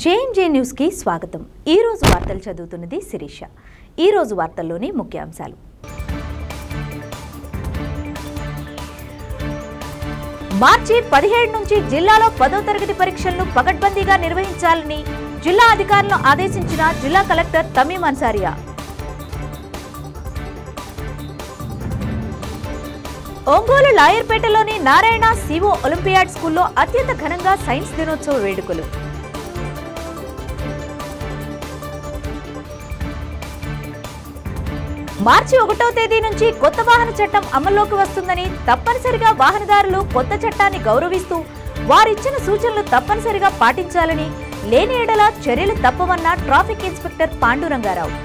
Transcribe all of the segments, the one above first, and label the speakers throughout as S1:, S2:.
S1: JMJ news కి స్వాగతం। ఈ రోజు వార్తలు చదువుతున్నది శిరీష। ఈ రోజు వార్తల్లోని ముఖ్యాంశాలు। మార్చి 17 నుంచి జిల్లాలో 10వ తరగతి పరీక్షలను పకడ్బందీగా నిర్వహించాలని జిల్లా అధికారులను ఆదేశించిన జిల్లా కలెక్టర్ తమీం అన్సారియా। ఒంగోలు లాయర్పేటలోని నారాయణ సిఓ ఒలింపియాడ్ స్కూల్లో అత్యంత ఘనంగా సైన్స్ దినోత్సవ వేడుకలు। మార్చి 1వ తేదీ నుంచి కొత్త వాహన చట్టం అమల్లోకి వస్తుందని, తప్పనిసరిగా వాహనదారులు కొత్త చట్టాన్ని గౌరవిస్తూ వారిచ్చిన సూచనలు తప్పనిసరిగా పాటించాలని, లేని ఎడల చర్యలు తప్పవన్న ట్రాఫిక్ ఇన్స్పెక్టర్ పాండురంగారావు।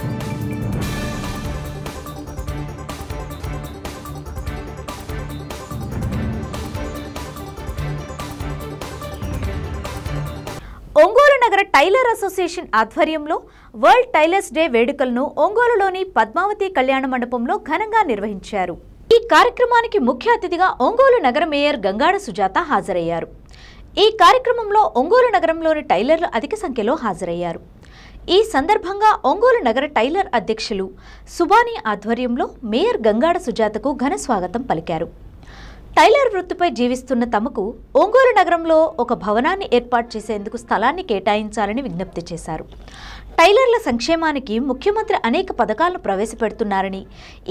S1: ఒంగోలు నగర టైలర్ అసోసియేషన్ ఆధ్వర్యంలో వరల్డ్ టైలర్స్ డే వేడుకలను ఒంగోలులోని పద్మావతి కళ్యాణ మండపంలో ఘనంగా నిర్వహించారు। ఈ కార్యక్రమానికి ముఖ్య అతిథిగా ఒంగోలు నగర మేయర్ గంగాడ సుజాత హాజరయ్యారు। ఈ కార్యక్రమంలో ఒంగోలు నగరంలోని టైలర్లు అధిక సంఖ్యలో హాజరయ్యారు। ఈ సందర్భంగా ఒంగోలు నగర టైలర్ అధ్యక్షులు సుబాని ఆధ్వర్యంలో మేయర్ గంగాడ సుజాతకు ఘన స్వాగతం పలికారు। టైలర్ వృత్తిపై జీవిస్తున్న తమకు ఒంగోలు నగరంలో ఒక భవనాన్ని ఏర్పాటు చేసేందుకు స్థలాన్ని కేటాయించాలని విజ్ఞప్తి చేశారు। టైలర్ల సంక్షేమానికి ముఖ్యమంత్రి అనేక పథకాలను ప్రవేశపెడుతున్నారని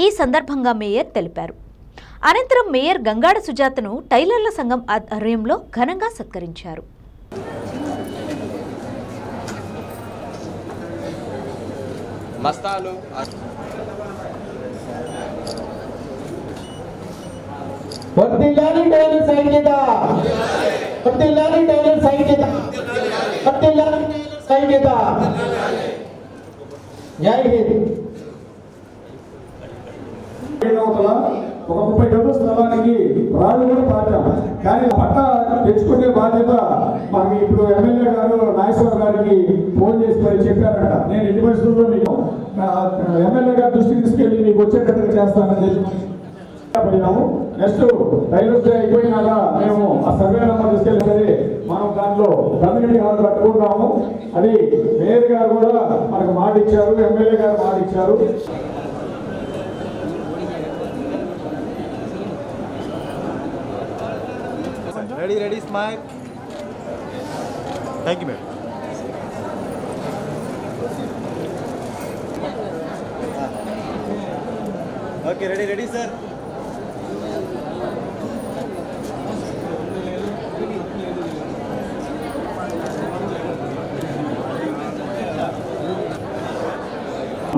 S1: ఈ సందర్భంగా మేయర్ తెలిపారు। అనంతరం మేయర్ గంగాడ సుజాతను టైలర్ల సంఘం ఆధ్వర్యంలో ఘనంగా సత్కరించారు।
S2: వర్ధిల్లాలి టైలర్ ఐక్యత, వర్ధిల్లాలి టైలర్ ఐక్యత, వర్ధిల్లాలి టైలర్ ఐక్యత। జై హింద్।
S3: ఒక 30 గదుల స్థలానికి రాళ్ళు కూడా పాటాం, కానీ పట్ట తెచ్చుకునే బాధ్యత మనకి ఇప్పుడు ఎమ్మెల్యే గారు నాగేశ్వర గారికి ఫోన్ చేసి మరి చెప్పారట, నేను ఎన్ని పరిస్థితుల్లో మీకు ఎమ్మెల్యే గారి దృష్టికి తీసుకెళ్ళి మీకు వచ్చేటట్టుగా చేస్తానని చెప్పి పోయినాము। నెక్స్ట్ టైలర్స్ డే అయిపోయినాక మేము ఆ సర్వే నెంబర్ తీసుకెళ్ళి సరే మనం దాంట్లో కమ్యూనిటీ హాల్ కట్టుకుంటాము। అది మేయర్ గారు కూడా మనకు మాట ఇచ్చారు, ఎమ్మెల్యే గారు మాట ఇచ్చారు।
S4: Ready, smile. Thank you, madam. Okay, ready, sir.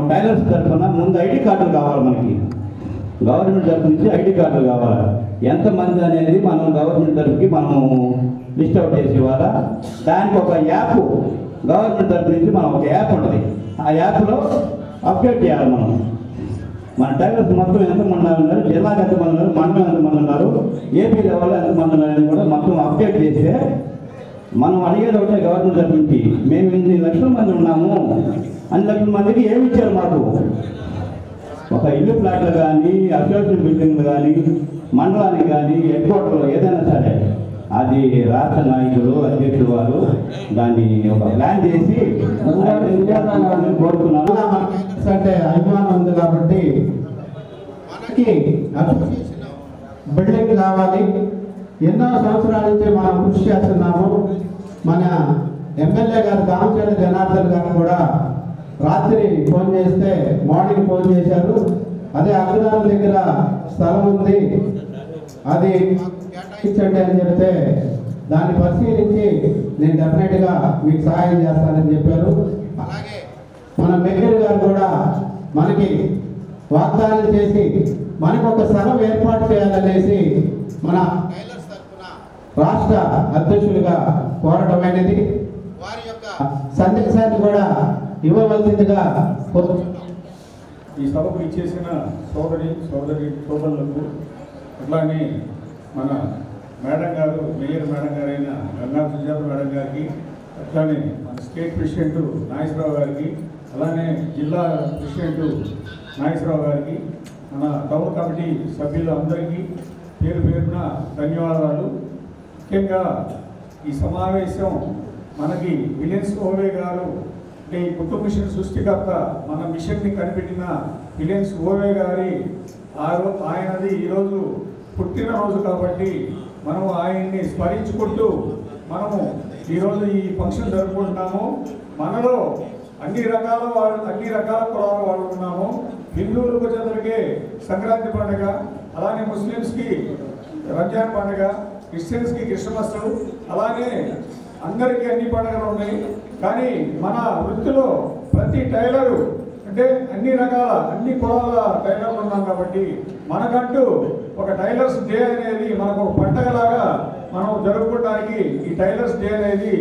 S5: Tailors తరఫున ముందు ఐడి కార్డులు కావాలి, మనకి గవర్నమెంట్ తరఫు నుంచి ఐడి కార్డులు కావాలి। ఎంతమంది అనేది మనం గవర్నమెంట్ తరఫుకి మనం లిస్ట్ అవుట్ చేసి ఇవ్వాలా। దానికి ఒక యాప్ గవర్నమెంట్ తరఫు నుంచి మనం ఒక యాప్ ఉంటుంది, ఆ యాప్లో అప్డేట్ చేయాలి మనం। మన టైలర్స్ మొత్తం ఎంతమంది ఉన్నారు, జిల్లాకి ఎంతమంది ఉన్నారు, మండలం ఎంతమంది ఉన్నారు, ఏపీ లెవెల్లో ఎంతమంది ఉన్నారని కూడా మొత్తం అప్డేట్ చేస్తే మనం అడిగేది ఒకటే గవర్నమెంట్ తరఫు నుంచి, మేము ఇన్ని లక్షల మంది ఉన్నాము, అన్ని లక్షల మందికి ఏమి ఇచ్చారు మాకు, ఒక ఇల్లు ప్లాట్లు కానీ అసోసియేషన్ బిల్డింగ్లు కానీ మండలానికి కానీ హెడ్ క్వార్టర్లో ఏదైనా సరే అది రాష్ట్ర నాయకులు అధ్యక్షులు వారు దాన్ని ఒక ప్లాన్ చేసి కోరుతున్నాను।
S2: అంటే అభిమానం ఉంది కాబట్టి మనకి బిల్డింగ్ కావాలి, ఎన్నో సంవత్సరాల నుంచి మనం కృషి చేస్తున్నాము। మన ఎమ్మెల్యే గారు దామచర్ల జనార్దన్ గారు కూడా రాత్రి ఫోన్ చేస్తే మార్నింగ్ ఫోన్ చేశారు, అదే అగ్రహారం దగ్గర స్థలం ఉంది, అది కేటాయించండి అని చెప్తే దాన్ని పరిశీలించి నేను డెఫినెట్గా మీకు సహాయం చేస్తానని చెప్పారు। అలాగే మన మేయర్ గారు కూడా మనకి వాగ్దానం చేసి మనకు ఒక స్థలం ఏర్పాటు చేయాలనేసి మన టైలర్స్ తరఫున రాష్ట్ర అధ్యక్షులుగా కోరటమైనది, వారి యొక్క సందేశాన్ని కూడా ఇవ్వవలసిందిగా కోరుతున్నాం।
S3: ఈ సభకు ఇచ్చేసిన సోదరులకు అట్లానే మన మేడం గారు, మేయర్ మేడం గారైన గంగా సుజాత మేడం గారికి, అట్లానే మన స్టేట్ ప్రెసిడెంట్ నాగేశ్వరరావు గారికి, అలానే జిల్లా ప్రెసిడెంట్ నాగేశ్వరరావు గారికి, మన టౌన్ కమిటీ సభ్యులందరికీ పేరు పేరున ధన్యవాదాలు। ముఖ్యంగా ఈ సమావేశం మనకి విలియన్స్ ఓవే గారు అంటే ఈ కుట్టు మిషన్ సృష్టికర్త మన మిషన్ని కనిపెట్టిన విలియన్స్ ఓవే గారి ఆయనది ఈరోజు పుట్టినరోజు కాబట్టి మనము ఆయన్ని స్మరించుకుంటూ మనము ఈరోజు ఈ ఫంక్షన్ జరుపుకుంటున్నాము. మనలో అన్ని రకాల కులాల వాళ్ళు ఉన్నాము. హిందువులకు వచ్చేసరికి సంక్రాంతి పండుగ, అలానే ముస్లిమ్స్కి రంజాన్ పండుగ, క్రిస్టియన్స్కి క్రిస్మస్, అలానే అందరికీ అన్ని పండుగలు ఉన్నాయి. కానీ మన వృత్తిలో ప్రతి టైలరు అంటే అన్ని కులాల టైలర్లు ఉన్నాం కాబట్టి మనకంటూ ఒక టైలర్స్ డే అనేది మనకు ఒక పండగలాగా మనం జరుపుకోవడానికి ఈ టైలర్స్ డే అనేది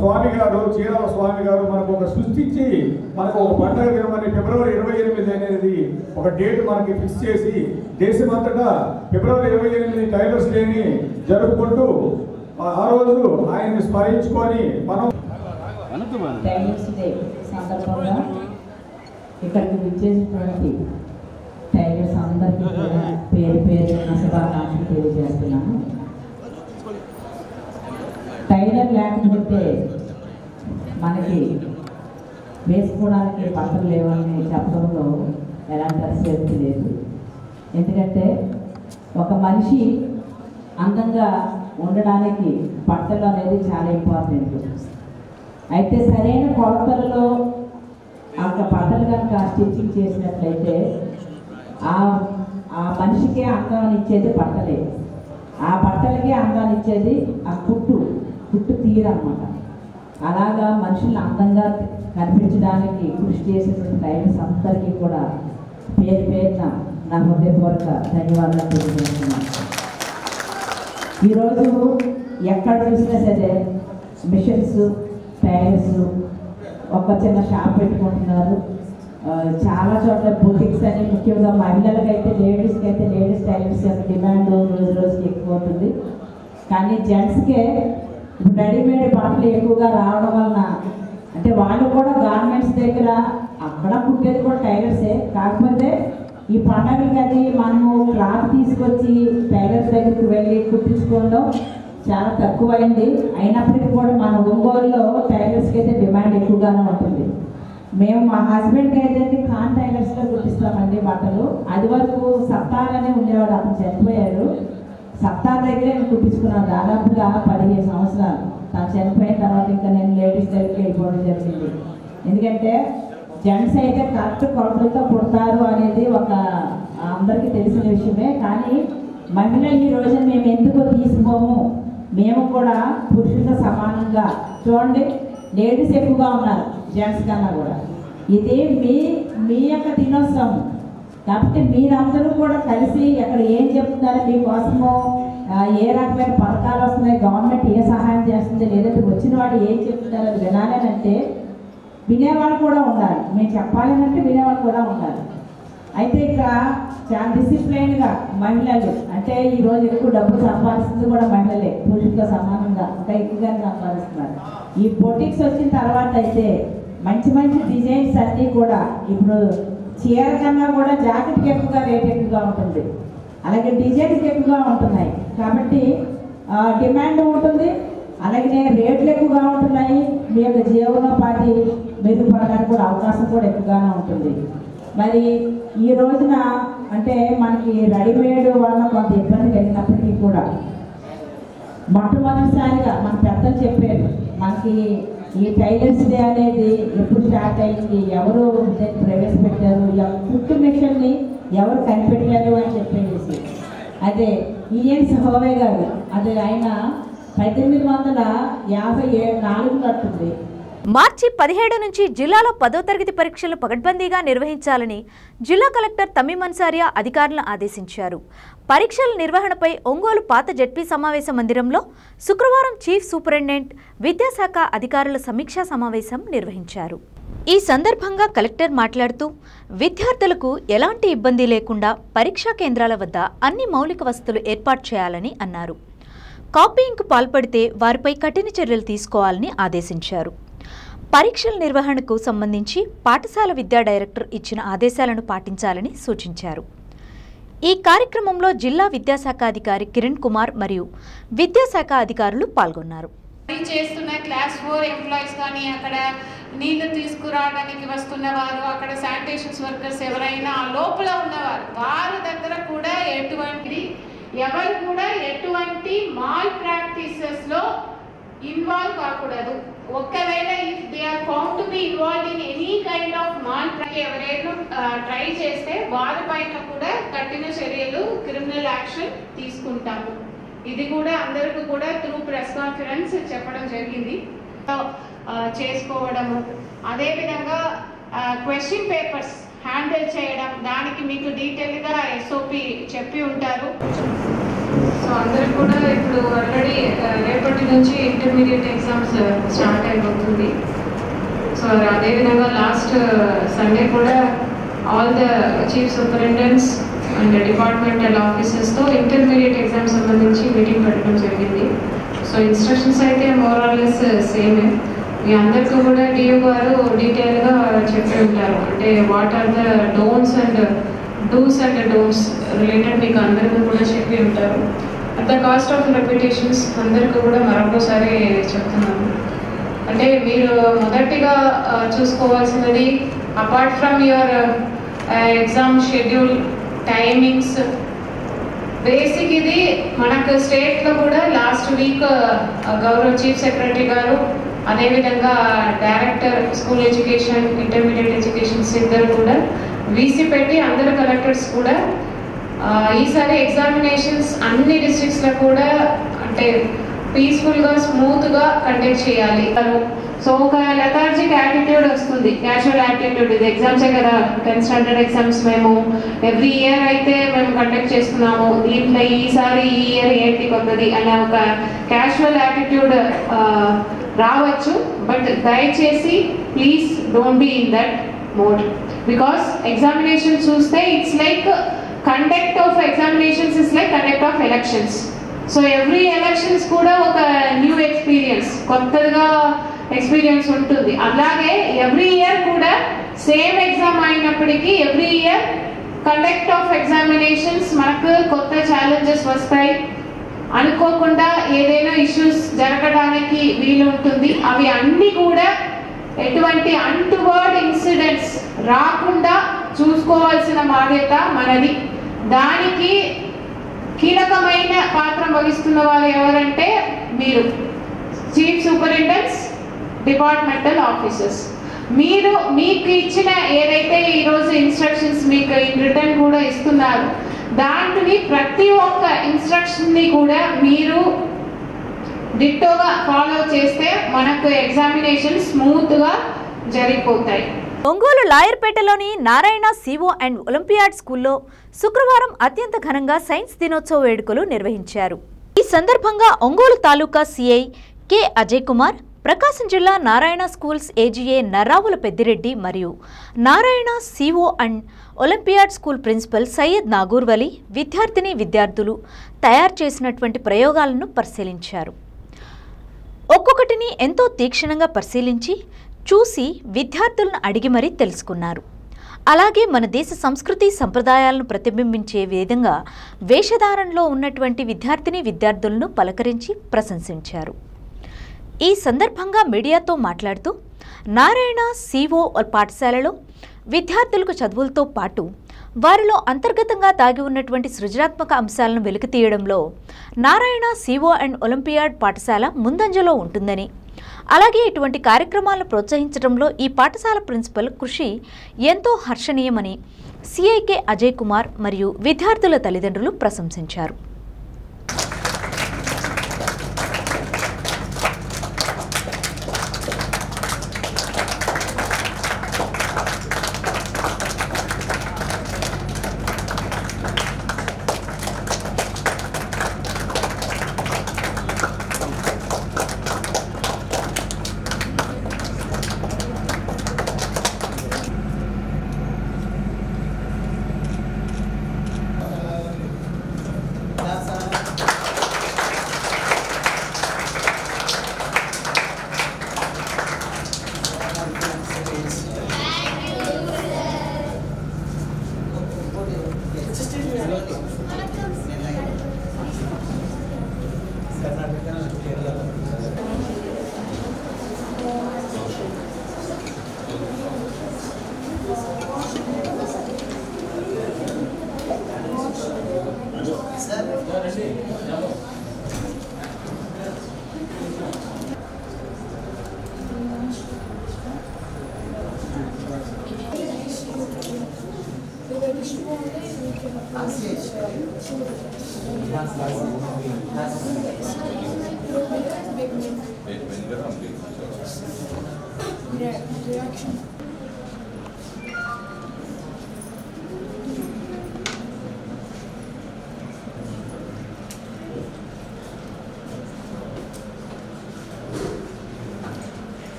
S3: స్వామి గారు చీరాల స్వామి గారు మనకు ఒక సృష్టించి మనకు ఒక పండుగ దినమని ఫిబ్రవరి 28 అనేది ఒక డేట్ మనకి ఫిక్స్ చేసి దేశమంతటా ఫిబ్రవరి 28 టైలర్స్ డేని జరుపుకుంటూ ఆ రోజు ఆయన్ని స్మరించుకొని మనం
S6: టైలర్స్ డే సందర్భంగా ఇక్కడికి విచ్చేసినటువంటి టైలర్స్ అందరికీ కూడా పేరు పేరు శుభాకాంక్షలు తెలియజేస్తున్నాను. టైలర్ లేకపోతే మనకి వేసుకోవడానికి బట్టలు లేవని చెప్పడంలో ఎలాంటి అతిశయోక్తి లేదు. ఎందుకంటే ఒక మనిషి అందంగా ఉండడానికి బట్టలు అనేది చాలా ఇంపార్టెంట్. అయితే సరైన కొలతలలో ఆ బట్టలు కనుక స్టిచ్చింగ్ చేసినట్లయితే ఆ మనిషికే అందాన్ని ఇచ్చేది బట్టలే, ఆ బట్టలకే అందాన్ని ఇచ్చేది ఆ కుట్టు తీరన్నమాట. అలాగా మనుషుల్ని అందంగా కనిపించడానికి కృషి చేసేటువంటి టైలర్స్ అందరికీ కూడా పేరు పేరున నా హృదయపూర్వక ధన్యవాదాలు తెలియజేస్తున్నాను. ఈరోజు ఎక్కడ చూసినా సరే మిషన్స్, టైలర్స్ ఒక చిన్న షాప్ పెట్టుకుంటున్నారు. చాలా చోట్ల బుటిక్స్ అని, ముఖ్యంగా మహిళలకైతే లేడీస్ టైలర్స్ యొక్క డిమాండ్ రోజు రోజుకి ఎక్కువ అవుతుంది. కానీ జెంట్స్కే రెడీమేడ్ బట్టలు ఎక్కువగా రావడం వలన అంటే వాళ్ళు కూడా గార్మెంట్స్ దగ్గర అక్కడ కుట్టేది కూడా టైలర్సే. కాకపోతే ఈ పండగలకి అది మనము క్లాత్ తీసుకొచ్చి టైలర్స్ దగ్గరికి వెళ్ళి కుట్టించుకోవడం చాలా తక్కువైంది. అయినప్పటికీ కూడా మన ఒంగోలులో టైలర్స్కి అయితే డిమాండ్ ఎక్కువగానే ఉంటుంది. మేము మా హస్బెండ్కి అయితే ఖాన్ టైలర్స్లో కుట్టిస్తామండి బట్టలు. అది వరకు సప్తాలనే ఉండేవాడు, అతను చనిపోయారు. సప్తాల దగ్గరే నేను కుట్టించుకున్నాను దాదాపుగా 15 సంవత్సరాలు. తను చనిపోయిన తర్వాత ఇంకా నేను లేడీస్ దగ్గరికి వెళ్ళిపోవడం జరిగింది. ఎందుకంటే జెంట్స్ అయితే కరెక్ట్ కొలతలతో కుడతారు అనేది ఒక అందరికీ తెలిసిన విషయమే. కానీ మహిళలు ఈ రోజు మేము ఎందుకు తీసుకోము, మేము కూడా పురుషులతో సమానంగా చూడండి, లేడీస్ ఎక్కువగా ఉన్నారు జెంట్స్ కన్నా కూడా. ఇది మీ యొక్క దినోత్సవం కాబట్టి మీరందరూ కూడా కలిసి ఎక్కడ ఏం చెప్తున్నారు, మీకోసము ఏ రకమైన పథకాలు వస్తున్నాయి, గవర్నమెంట్ ఏ సహాయం చేస్తుంది, లేదంటే వచ్చిన వాళ్ళు ఏం చెప్తున్నారు అది వినాలంటే వినేవాళ్ళు కూడా ఉండాలి. మేము చెప్పాలంటే వినేవాళ్ళు కూడా ఉండాలి. అయితే ఇక్కడ చాలా డిసిప్లైన్గా మహిళలు అంటే ఈరోజు ఎక్కువ డబ్బు సంపాదిస్తుంది కూడా మహిళలే, పురుషులతో సమానంగా ఇంకా ఎక్కువగానే సంపాదిస్తున్నారు. ఈ బొటిక్స్ వచ్చిన తర్వాత అయితే మంచి మంచి డిజైన్స్ అన్నీ కూడా ఇప్పుడు చీర కన్నా కూడా జాకెట్కి ఎక్కువగా రేట్ ఎక్కువగా ఉంటుంది, అలాగే డిజైన్స్ ఎక్కువగా ఉంటున్నాయి. కాబట్టి డిమాండ్ ఉంటుంది, అలాగే రేట్లు ఎక్కువగా ఉంటున్నాయి. మీ యొక్క జీవనోపాధి మెరుగుపడడానికి కూడా అవకాశం కూడా ఎక్కువగానే ఉంటుంది. మరి ఈ రోజున అంటే మనకి రెడీమేడ్ వల్ల కొంత ఇబ్బంది కలిగినప్పటికీ కూడా మొట్టమొదటిసారిగా మన పెద్దలు చెప్పారు మనకి ఈ టైలర్స్ డే అనేది ఎప్పుడు స్టార్ట్ అయింది, ఎవరు ప్రవేశపెట్టారు, కుట్టు మిషన్ని ఎవరు కనిపెట్టారు అని చెప్పేసి. అదే విలియన్స్ ఓవే గారు, అది ఆయన 1854 కట్టుంది.
S1: మార్చి 17 నుంచి జిల్లాలో 10వ తరగతి పరీక్షలు పకడ్బందీగా నిర్వహించాలని జిల్లా కలెక్టర్ తమీం అన్సారియా అధికారులను ఆదేశించారు. పరీక్షల నిర్వహణపై ఒంగోలు పాత జెడ్పీ సమావేశ మందిరంలో శుక్రవారం చీఫ్ సూపరింటెండెంట్ విద్యాశాఖ అధికారుల సమీక్షా సమావేశం నిర్వహించారు. ఈ సందర్భంగా కలెక్టర్ మాట్లాడుతూ విద్యార్థులకు ఎలాంటి ఇబ్బంది లేకుండా పరీక్షా కేంద్రాల వద్ద అన్ని మౌలిక వసతులు ఏర్పాటు చేయాలని అన్నారు. కాపీయింగ్కు పాల్పడితే వారిపై కఠిన చర్యలు తీసుకోవాలని ఆదేశించారు. పరీక్షల నిర్వహణకు సంబంధించి పాఠశాల విద్యా డైరెక్టర్ ఇచ్చిన ఆదేశాలను పాటించాలని సూచించారు. ఈ కార్యక్రమంలో జిల్లా విద్యాశాఖ అధికారి కిరణ్ కుమార్ మరియు విద్యాశాఖ అధికారులు పాల్గొన్నారు.
S7: చేస్తున్న క్లాస్ 4 ఎంప్లాయీస్ కానీ, అక్కడ నీళ్లు తీసుకురావడానికి వస్తున్న వారు, అక్కడ శానిటేషన్స్ వర్కర్స్ ఎవరైనా లోపల ఉన్నవారు, వారి దగ్గర కూడా ఎవరు కూడా ఎటువంటి మాల్ ప్రాక్టీసెస్ లో ఇన్వాల్వ్ కాకూడదు. ఒకవేళ if they are found to be involved in any kind of mal ఎవరైనా ట్రై చేస్తే వారిపైన కూడా కఠిన చర్యలు, క్రిమినల్ యాక్షన్ తీసుకుంటాము. ఇది కూడా అందరికీ కూడా త్రూ ప్రెస్ కాన్ఫరెన్స్ చెప్పడం జరిగింది. చేసుకోవడము, అదేవిధంగా క్వశ్చన్ పేపర్స్ హ్యాండిల్ చేయడం, దానికి మీకు డీటెయిల్గా SOP చెప్పి ఉంటారు. సో అందరికి కూడా ఇప్పుడు ఆల్రెడీ రేపటి నుంచి ఇంటర్మీడియట్ ఎగ్జామ్స్ స్టార్ట్ అయిపోతుంది. సో అదేవిధంగా లాస్ట్ సండే కూడా all the chief superintendents and departmental ఆఫీసర్స్తో ఇంటర్మీడియట్ ఎగ్జామ్స్ సంబంధించి మీటింగ్ పెట్టడం జరిగింది. సో ఇన్స్ట్రక్షన్స్ అయితే మోర్ ఆర్ లెస్ సేమే. మీ అందరికీ కూడా DO గారు డీటెయిల్గా చెప్పి ఉంటారు. అంటే what are the don'ts and do's and don'ts related మీకు అందరికీ కూడా చెప్పి ఉంటారు. At the cost of reputations అందరికీ కూడా మరొకసారి చెప్తున్నాను. అంటే మీరు మొదటిగా చూసుకోవాల్సినది, apart from your exam schedule, timings, basic ఇది మనకు స్టేట్లో కూడా లాస్ట్ వీక్ గౌరవ చీఫ్ సెక్రటరీ గారు, అదేవిధంగా director school education, intermediate educations ఇద్దరు కూడా VC పెట్టి అందరు కలెక్టర్స్ కూడా ఈసారి ఎగ్జామినేషన్స్ అన్ని డిస్ట్రిక్ట్స్లో కూడా అంటే పీస్ఫుల్గా, స్మూత్గా కండక్ట్ చేయాలి. సో ఒక లెథార్జిక్ యాటిట్యూడ్ వస్తుంది, క్యాజువల్ యాటిట్యూడ్. ఇది ఎగ్జామ్సే కదా, 10th స్టాండర్డ్ ఎగ్జామ్స్ మేము ఎవ్రీ ఇయర్ అయితే మేము కండక్ట్ చేస్తున్నాము, దీంట్లో ఈసారి ఈ ఇయర్ ఏంటి కొత్తది అనే ఒక క్యాజువల్ యాటిట్యూడ్ రావచ్చు. బట్ దయచేసి please don't be in that mode. Because examination చూస్తే it's like conduct of examinations is like conduct of elections. So every elections కూడా ఒక న్యూ ఎక్స్పీరియన్స్, కొత్తగా ఎక్స్పీరియన్స్ ఉంటుంది. అలాగే ఎవ్రీ ఇయర్ కూడా సేమ్ ఎగ్జామ్ అయినప్పటికీ every year conduct of examinations మనకు కొత్త ఛాలెంజెస్ వస్తాయి. అనుకోకుండా ఏదైనా ఇష్యూస్ జరగడానికి వీలు ఉంటుంది. అవి అన్ని కూడా ఎటువంటి అన్టువర్డ్ ఇన్సిడెంట్స్ రాకుండా చూసుకోవాల్సిన బాధ్యత మనది. దానికి కీలకమైన పాత్ర వహిస్తున్న వారు ఎవరంటే మీరు, చీఫ్ సూపరింటెండెంట్స్, డిపార్ట్మెంటల్ ఆఫీసర్స్. మీరు మీకు ఇచ్చిన ఏదైతే ఈరోజు ఇన్స్ట్రక్షన్స్ మీకు ఇన్ రిటర్న్ కూడా ఇస్తున్నారు, దాంట్ని ప్రతి ఒక్క ఇన్స్ట్రక్షన్ని కూడా మీరు డిట్టోగా ఫాలో చేస్తే మనకు ఎగ్జామినేషన్ స్మూత్గా జరిగిపోతాయి.
S1: ఒంగోలు లాయర్పేటలోని నారాయణ CO అండ్ ఒలింపియాడ్ స్కూల్లో శుక్రవారం అత్యంత ఘనంగా సైన్స్ దినోత్సవ వేడుకలు నిర్వహించారు. ఈ సందర్భంగా ఒంగోలు తాలూకా CI K అజయ్ కుమార్, ప్రకాశం జిల్లా నారాయణ స్కూల్స్ AGA నర్రావుల పెద్దిరెడ్డి మరియు Narayana CO and Olympiad school principal Syed Nagur Vali విద్యార్థులు తయారు చేసినటువంటి ప్రయోగాలను పరిశీలించారు. ఒక్కొక్కటిని ఎంతో తీక్షణంగా పరిశీలించి చూసి విద్యార్థులను అడిగి మరీ తెలుసుకున్నారు. అలాగే మన దేశ సంస్కృతి సంప్రదాయాలను ప్రతిబింబించే విధంగా వేషధారణలో ఉన్నటువంటి విద్యార్థులను పలకరించి ప్రశంసించారు. ఈ సందర్భంగా మీడియాతో మాట్లాడుతూ నారాయణ CO పాఠశాలలో విద్యార్థులకు చదువులతో పాటు వారిలో అంతర్గతంగా దాగి ఉన్నటువంటి సృజనాత్మక అంశాలను వెలికితీయడంలో నారాయణ CO అండ్ ఒలింపియాడ్ పాఠశాల ముందంజలో ఉంటుందని, అలాగే ఇటువంటి కార్యక్రమాలను ప్రోత్సహించడంలో ఈ పాఠశాల ప్రిన్సిపల్ కృషి ఎంతో హర్షణీయమని CI K అజయ్ కుమార్ మరియు విద్యార్థుల తల్లిదండ్రులు ప్రశంసించారు.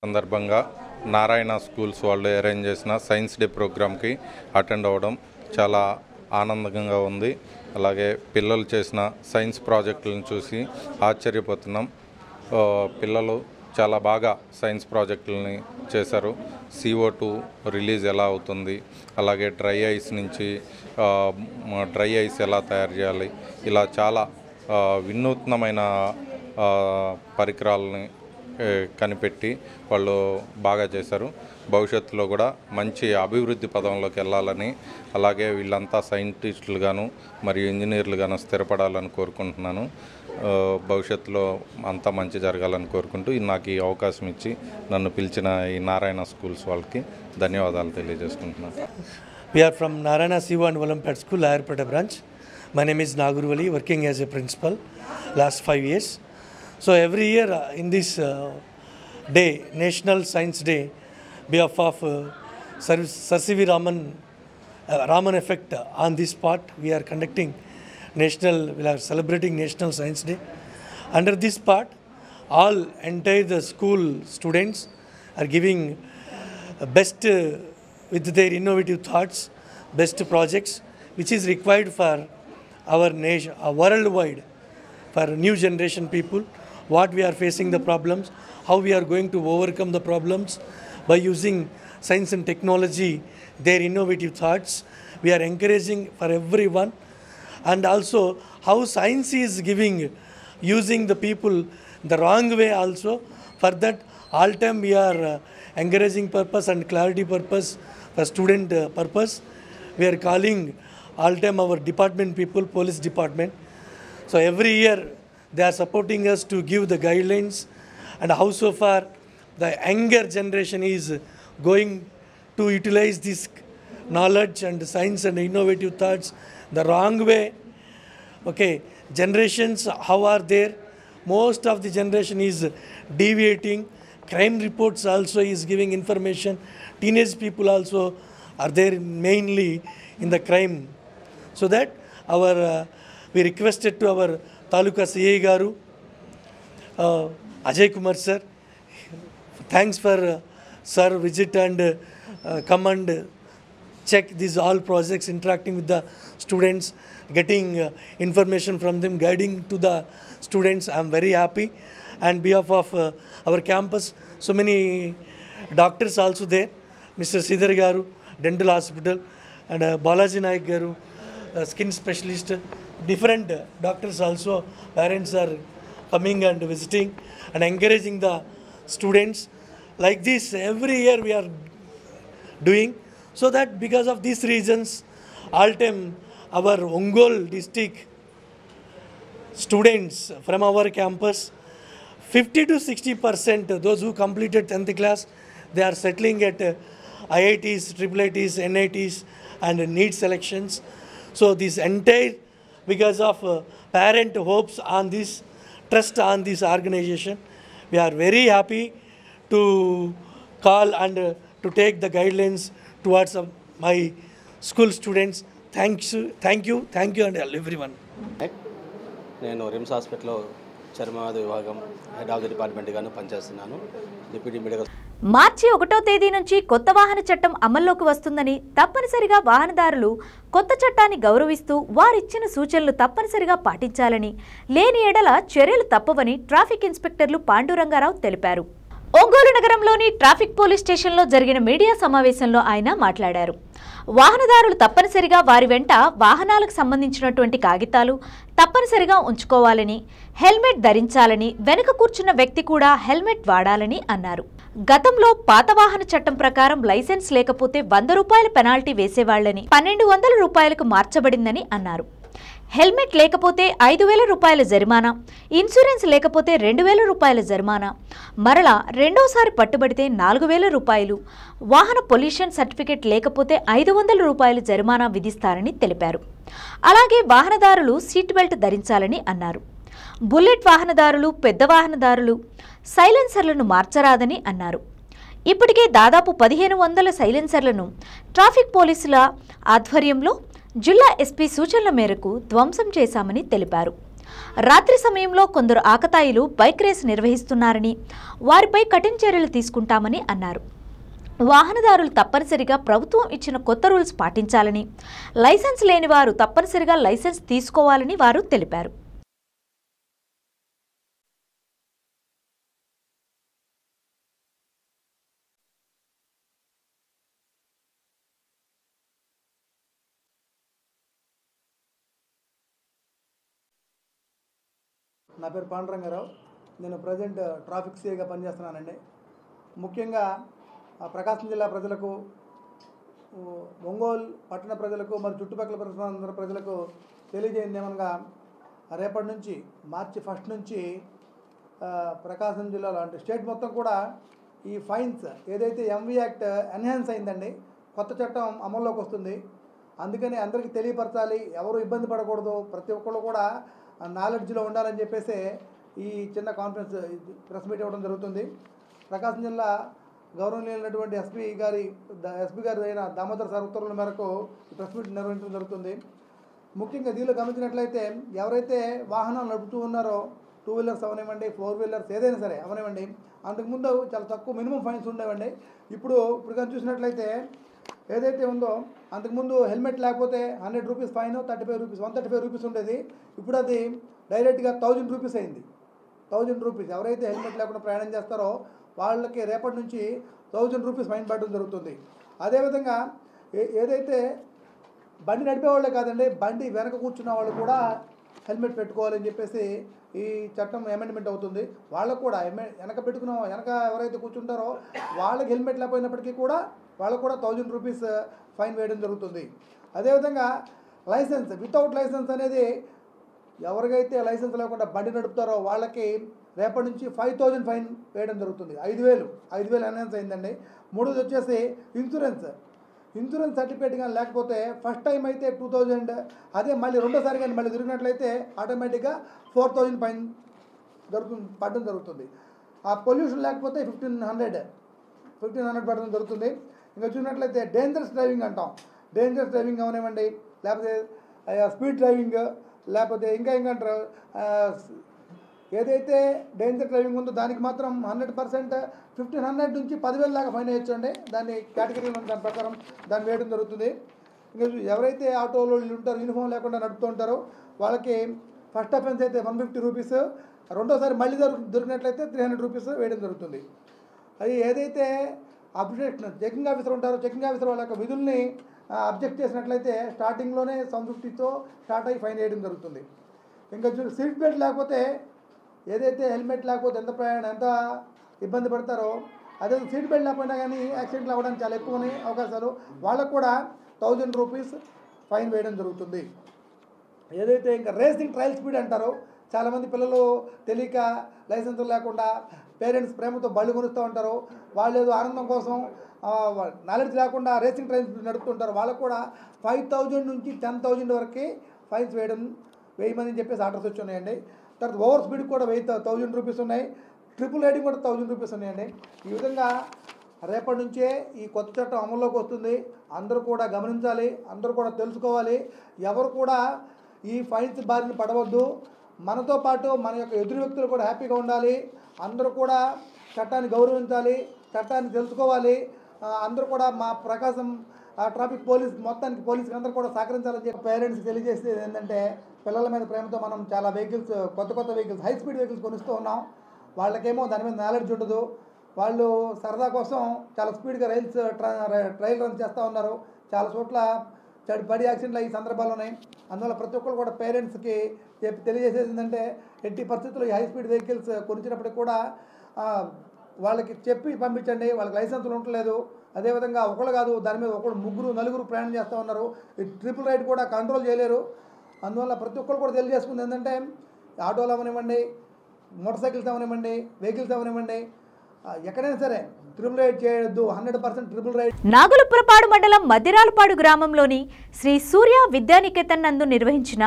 S8: సందర్భంగా నారాయణ స్కూల్స్ వాళ్ళు అరేంజ్ చేసిన సైన్స్ డే ప్రోగ్రామ్కి అటెండ్ అవ్వడం చాలా ఆనందంగా ఉంది. అలాగే పిల్లలు చేసిన సైన్స్ ప్రాజెక్టులను చూసి ఆశ్చర్యపోతున్నాం. పిల్లలు చాలా బాగా సైన్స్ ప్రాజెక్టులని చేశారు. CO2 రిలీజ్ ఎలా అవుతుంది, అలాగే డ్రై ఐస్ నుంచి డ్రై ఐస్ ఎలా తయారు చేయాలి, ఇలా చాలా వినూత్నమైన పరికరాలని కనిపెట్టి వాళ్ళు బాగా చేశారు. భవిష్యత్తులో కూడా మంచి అభివృద్ధి పదంలోకి వెళ్ళాలని, అలాగే వీళ్ళంతా సైంటిస్టులుగాను మరియు ఇంజనీర్లుగాను స్థిరపడాలని కోరుకుంటున్నాను. భవిష్యత్తులో అంతా మంచి జరగాలని కోరుకుంటూ నాకు ఈ అవకాశం ఇచ్చి నన్ను పిలిచిన ఈ నారాయణ స్కూల్స్ వాళ్ళకి ధన్యవాదాలు తెలియజేసుకుంటున్నాను.
S9: We are from Narayana Siva and Olampet School, Ayurpeta branch. My name is Nagurvali, working as a principal last 5 years. So every year in this day, National Science Day, behalf of Sir C.V. Raman effect on this part, we are conducting we are celebrating National Science Day. Under this part, all entire the school students are giving best with their innovative thoughts, best projects, which is required for our nation, worldwide, for new generation people, what we are facing the problems, how we are going to overcome the problems by using science and technology, their innovative thoughts. We are encouraging for everyone, and also how science is using the people the wrong way also. For that, all time we are encouraging purpose and clarity purpose for student purpose. We are calling all time our department people, police department. So every year they are supporting us to give the guidelines, and how so far the younger generation is going to utilize this knowledge and science and innovative thoughts the wrong way. Okay, generations how are there? Most of the generation is deviating. Crime reports also is giving information. Teenage people also are there mainly in the crime. So that we requested to our Taluka CA Garu, Ajay Kumar sir, thanks for sir visit and come and check these all projects, interacting with the students, getting information from them, guiding to the students. I am very happy. And behalf of our campus, so many doctors also there, Mr. Sridhar Garu, Dental Hospital, and Balaji Naik Garu, skin specialist, different doctors also, parents are coming and visiting and encouraging the students. Like this, every year we are doing, so that because of these reasons, all time our Ongole district students from our campus 50 to 60% those who completed 10th class, they are settling at IITs, IIITs, NITs and NEET selections. So this entire because of parent hopes on this, trust on this organization, we are very happy to call and to take the guidelines towards my school students. Thank you and everyone.
S10: నేను RIMS హాస్పిటల్లో చర్మవ్యాధి విభాగం head of the డిపార్ట్మెంట్గాను పనిచేస్తున్నాను. Deputy medical.
S1: మార్చి 1వ తేదీ నుంచి కొత్త వాహన చట్టం అమల్లోకి వస్తుందని, తప్పనిసరిగా వాహనదారులు కొత్త చట్టాన్ని గౌరవిస్తూ వారిచ్చిన సూచనలు తప్పనిసరిగా పాటించాలని, లేని ఎడల చర్యలు తప్పవని ట్రాఫిక్ ఇన్స్పెక్టర్లు పాండురంగారావు తెలిపారు. ఒంగోలు నగరంలోని ట్రాఫిక్ పోలీస్ స్టేషన్లో జరిగిన మీడియా సమావేశంలో ఆయన మాట్లాడారు. వాహనదారులు తప్పనిసరిగా వారి వెంట వాహనాలకు సంబంధించినటువంటి కాగితాలు తప్పనిసరిగా ఉంచుకోవాలని, హెల్మెట్ ధరించాలని, వెనుక కూర్చున్న వ్యక్తి కూడా హెల్మెట్ వాడాలని అన్నారు. గతంలో పాత వాహన చట్టం ప్రకారం లైసెన్స్ లేకపోతే 100 రూపాయల పెనాల్టీ వేసేవాళ్లని 1200 రూపాయలకు మార్చబడిందని అన్నారు. హెల్మెట్ లేకపోతే 5000 రూపాయల జరిమానా, ఇన్సూరెన్స్ లేకపోతే 2000 రూపాయల జరిమానా, మరలా రెండోసారి పట్టుబడితే 4000 రూపాయలు, వాహన పొల్యూషన్ సర్టిఫికెట్ లేకపోతే 500 రూపాయల జరిమానా విధిస్తారని తెలిపారు. అలాగే వాహనదారులు సీట్ బెల్ట్ ధరించాలని అన్నారు. బుల్లెట్ వాహనదారులు, పెద్ద వాహనదారులు సైలెన్సర్లను మార్చరాదని అన్నారు. ఇప్పటికే దాదాపు 1500 సైలెన్సర్లను ట్రాఫిక్ పోలీసుల ఆధ్వర్యంలో జిల్లా ఎస్పీ సూచనల మేరకు ధ్వంసం చేశామని తెలిపారు. రాత్రి సమయంలో కొందరు ఆకతాయిలు బైక్ రేస్ నిర్వహిస్తున్నారని, వారిపై కఠిన చర్యలు తీసుకుంటామని అన్నారు. వాహనదారులు తప్పనిసరిగా ప్రభుత్వం ఇచ్చిన కొత్త రూల్స్ పాటించాలని, లైసెన్స్ లేని వారు తప్పనిసరిగా లైసెన్స్ తీసుకోవాలని వారు తెలిపారు.
S11: నా పేరు పాండురంగారావు. నేను ప్రజెంట్ ట్రాఫిక్ సిఐగా పనిచేస్తున్నానండి. ముఖ్యంగా ప్రకాశం జిల్లా ప్రజలకు, ఒంగోలు పట్టణ ప్రజలకు, మరి చుట్టుపక్కల పరిసర ప్రజలకు తెలియజేయండి ఏమనగా, రేపటి నుంచి మార్చి 1 నుంచి ప్రకాశం జిల్లాలో అంటే స్టేట్ మొత్తం కూడా ఈ ఫైన్స్ ఏదైతే ఎంవి యాక్ట్ ఎన్హాన్స్ అయిందండి, కొత్త చట్టం అమల్లోకి వస్తుంది. అందుకని అందరికీ తెలియపరచాలి, ఎవరు ఇబ్బంది పడకూడదు, ప్రతి ఒక్కళ్ళు కూడా నాలెడ్జ్లో ఉండాలని చెప్పేసి ఈ చిన్న కాన్ఫరెన్స్ ప్రెస్ మీట్ ఇవ్వడం జరుగుతుంది. ప్రకాశం జిల్లా గౌరవనీయులైనటువంటి ఎస్పీ గారి అయిన దామోదర్ సార్ ఉత్తర్వుల మేరకు ఈ ప్రెస్ మీట్ నిర్వహించడం జరుగుతుంది. ముఖ్యంగా దీనిలో గమనించినట్లయితే ఎవరైతే వాహనాలు నడుపుతూ ఉన్నారో, 2 వీలర్స్ అవనివ్వండి, 4 వీలర్స్ ఏదైనా సరే అవనివ్వండి, అంతకుముందు చాలా తక్కువ మినిమం ఫైన్స్ ఉండేవండి. ఇప్పుడు కానీ చూసినట్లయితే ఏదైతే ఉందో, అంతకుముందు హెల్మెట్ లేకపోతే 100 రూపీస్ ఫైన్, 35 రూపీస్, 135 రూపీస్ ఉండేది. ఇప్పుడు అది డైరెక్ట్గా 1000 రూపీస్ అయింది. 1000 రూపీస్ ఎవరైతే హెల్మెట్ లేకుండా ప్రయాణం చేస్తారో వాళ్ళకి రేపటి నుంచి 1000 రూపీస్ ఫైన్ పడడం జరుగుతుంది. అదేవిధంగా ఏదైతే బండి నడిపేవాళ్ళే కాదండి, బండి వెనక కూర్చున్న వాళ్ళు కూడా హెల్మెట్ పెట్టుకోవాలని చెప్పేసి ఈ చట్టం అమెండ్మెంట్ అవుతుంది. వాళ్ళకు కూడా వెనక ఎవరైతే కూర్చుంటారో వాళ్ళకి హెల్మెట్ లేకపోయినప్పటికీ కూడా వాళ్ళకు కూడా 1000 రూపీస్ ఫైన్ వేయడం జరుగుతుంది. అదేవిధంగా లైసెన్స్, వితౌట్ లైసెన్స్ అనేది ఎవరికైతే లైసెన్స్ లేకుండా బండి నడుపుతారో వాళ్ళకి రేపటి నుంచి 5000 ఫైన్ వేయడం జరుగుతుంది. 5000 ఎన్హాన్స్ అయిందండి. మూడోది వచ్చేసి ఇన్సూరెన్స్ సర్టిఫికేట్ కానీ లేకపోతే ఫస్ట్ టైం అయితే 2000, అదే మళ్ళీ రెండోసారి కానీ మళ్ళీ తిరిగినట్లయితే ఆటోమేటిక్గా 4000 ఫైన్ పడడం జరుగుతుంది. ఆ పొల్యూషన్ లేకపోతే 1500 పడడం జరుగుతుంది. ఇంకా చూసినట్లయితే డేంజరస్ డ్రైవింగ్ అంటాం, డేంజరస్ డ్రైవింగ్ అవనివ్వండి, లేకపోతే స్పీడ్ డ్రైవింగ్, లేకపోతే ఇంకా అంటారు ఏదైతే డేంజర్ డ్రైవింగ్ ఉందో దానికి మాత్రం 100% 1500 నుంచి 10,000 దాకా ఫైన్ వేయచ్చు అండి. దాన్ని కేటగిరీలో దాని ప్రకారం దాన్ని వేయడం జరుగుతుంది. ఇంకా ఎవరైతే ఆటోలో ఉంటారో, యూనిఫామ్ లేకుండా నడుపుతూ ఉంటారో వాళ్ళకి ఫస్ట్ అఫెన్స్ అయితే 150 రూపీస్, రెండోసారి మళ్ళీ దొరికినట్లయితే 300 రూపీస్ వేయడం జరుగుతుంది. అది ఏదైతే అబ్జెక్షన్ చెకింగ్ ఆఫీసర్ ఉంటారో, చెకింగ్ ఆఫీసర్ వాళ్ళ యొక్క విధుల్ని అబ్జెక్ట్ చేసినట్లయితే స్టార్టింగ్లోనే 750తో స్టార్ట్ అయ్యి ఫైన్ వేయడం జరుగుతుంది. ఇంకా సీట్ బెల్ట్ లేకపోతే, ఏదైతే హెల్మెట్ లేకపోతే ఎంత ఇబ్బంది పడతారో, అదే సీట్ బెల్ట్ లేకపోయినా కానీ యాక్సిడెంట్లు అవ్వడానికి చాలా ఎక్కువ అవకాశాలు, వాళ్ళకు కూడా 1000 రూపీస్ ఫైన్ వేయడం జరుగుతుంది. ఏదైతే ఇంకా రేసింగ్ ట్రయల్ స్పీడ్ అంటారో, చాలామంది పిల్లలు తెలియక లైసెన్సులు లేకుండా పేరెంట్స్ ప్రేమతో బళ్ళు కొనుస్తూ ఉంటారు. వాళ్ళు ఏదో ఆనందం కోసం నాలెడ్జ్ లేకుండా రేసింగ్ ట్రైన్స్ నడుపుతుంటారు. వాళ్ళకు కూడా 5,000 నుంచి 10,000 వరకు ఫైన్స్ వేయమని చెప్పేసి ఆర్డర్స్ వచ్చి ఉన్నాయండి. తర్వాత ఓవర్ స్పీడ్కి కూడా 1,000 రూపీస్ ఉన్నాయి. ట్రిపుల్ రైడింగ్ కూడా 1,000 రూపీస్ ఉన్నాయండి. ఈ విధంగా రేపటి నుంచే ఈ కొత్త చట్టం అమల్లోకి వస్తుంది. అందరూ కూడా గమనించాలి, అందరూ కూడా తెలుసుకోవాలి. ఎవరు కూడా ఈ ఫైన్స్ బారిన పడవద్దు. మనతో పాటు మన యొక్క ఎదురు వ్యక్తులు కూడా హ్యాపీగా ఉండాలి. అందరూ కూడా చట్టాన్ని గౌరవించాలి, చట్టాన్ని తెలుసుకోవాలి. అందరూ కూడా మా ప్రకాశం ట్రాఫిక్ మొత్తానికి పోలీసుకి అందరూ కూడా సహకరించాలని చెప్పి పేరెంట్స్కి తెలియజేసేది ఏంటంటే, పిల్లల మీద ప్రేమతో మనం చాలా వెహికల్స్, కొత్త వెహికల్స్, హై స్పీడ్ వెహికల్స్ కొనిస్తూ ఉన్నాం. వాళ్ళకేమో దాని మీద నాలెడ్జ్ ఉండదు. వాళ్ళు సరదా కోసం చాలా స్పీడ్గా ట్రయల్ రన్ చేస్తూ ఉన్నారు. చాలా చోట్ల పడి యాక్సిడెంట్లు అయ్యే సందర్భాలు ఉన్నాయి. అందువల్ల ప్రతి ఒక్కరు కూడా పేరెంట్స్కి తెలియజేసేది ఏంటంటే, ఎట్టి పరిస్థితుల్లో ఈ హై స్పీడ్ వెహికల్స్ కొనిచ్చినప్పటికి కూడా వాళ్ళకి చెప్పి పంపించండి. వాళ్ళకి లైసెన్సులు ఉండలేదు. అదేవిధంగా ఒకళ్ళు కాదు, దాని మీద ఒకళ్ళు 3, 4 ప్రయాణం చేస్తూ ఉన్నారు. ఈ ట్రిపుల్ రైడ్ కూడా కంట్రోల్ చేయలేరు. అందువల్ల ప్రతి ఒక్కరు కూడా తెలియజేసుకుంది ఏంటంటే, ఆటోలు అవనివ్వండి, మోటార్ సైకిల్స్ అవనివ్వండి, వెహికల్స్ అవనివ్వండి, ఎక్కడైనా సరే ట్రిపుల్ రైడ్ చేయొద్దు. 100% ట్రిపుల్ రైడ్.
S1: నాగులుపులపాడు మండలం మద్దిరాలపాడు గ్రామంలోని శ్రీ సూర్య విద్యానికేతన్ నందు నిర్వహించిన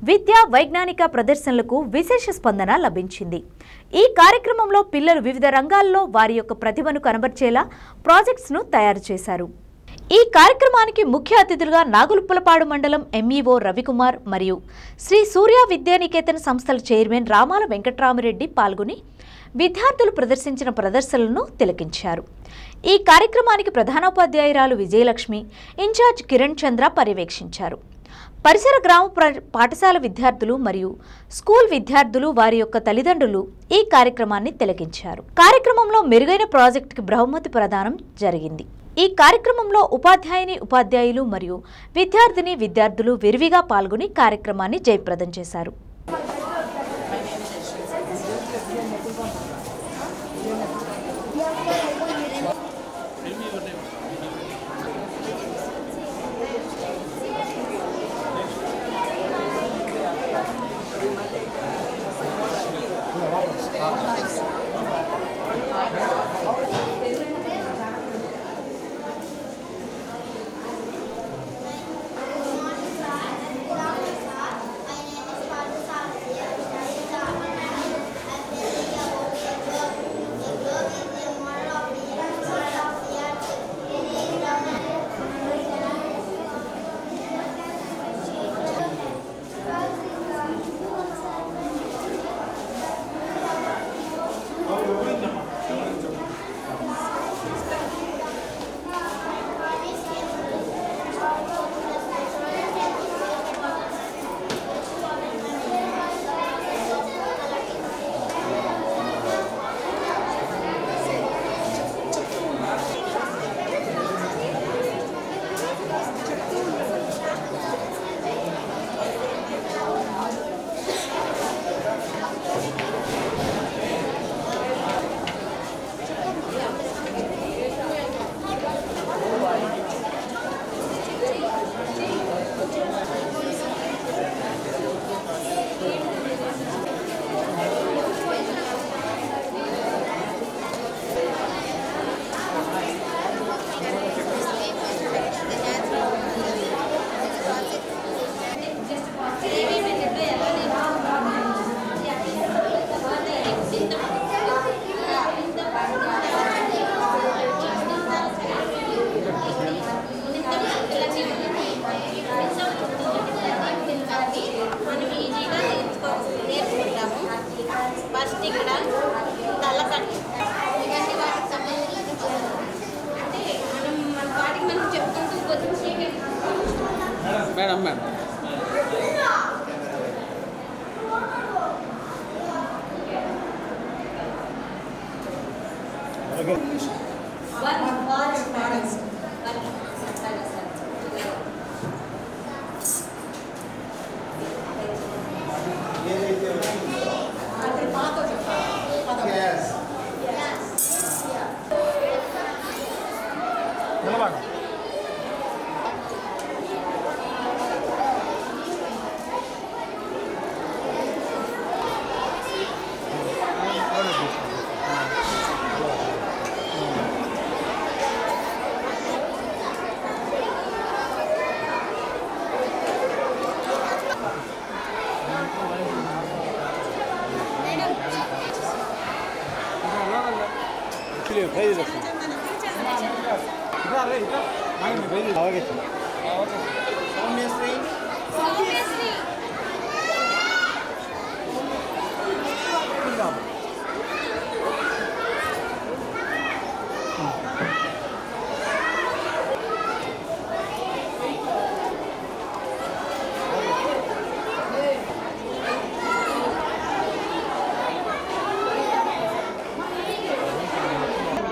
S1: విద్యా వైజ్ఞానిక ప్రదర్శనలకు విశేష స్పందన లభించింది. ఈ కార్యక్రమంలో పిల్లలు వివిధ రంగాల్లో వారి యొక్క ప్రతిభను కనబర్చేలా ప్రాజెక్ట్స్ ను తయారు చేశారు. ఈ కార్యక్రమానికి ముఖ్య అతిథులుగా నాగులుపులపాడు మండలం ఎంఈఓ రవికుమార్ మరియు శ్రీ సూర్య విద్యానికేతన్ సంస్థల చైర్మన్ రామాల వెంకట్రామరెడ్డి పాల్గొని విద్యార్థులు ప్రదర్శించిన ప్రదర్శనలను తిలకించారు. ఈ కార్యక్రమానికి ప్రధానోపాధ్యాయురాలు విజయలక్ష్మి, ఇన్ఛార్జ్ కిరణ్ చంద్ర పర్యవేక్షించారు. పరిసర గ్రామ పాఠశాల విద్యార్థులు మరియు స్కూల్ విద్యార్థులు వారి యొక్క తల్లిదండ్రులు ఈ కార్యక్రమాన్ని తిలకించారు. కార్యక్రమంలో మెరుగైన ప్రాజెక్టుకి బహుమతి ప్రదానం జరిగింది. ఈ కార్యక్రమంలో ఉపాధ్యాయులు మరియు విద్యార్థులు విరివిగా పాల్గొని కార్యక్రమాన్ని జయప్రదం చేశారు.
S12: Madam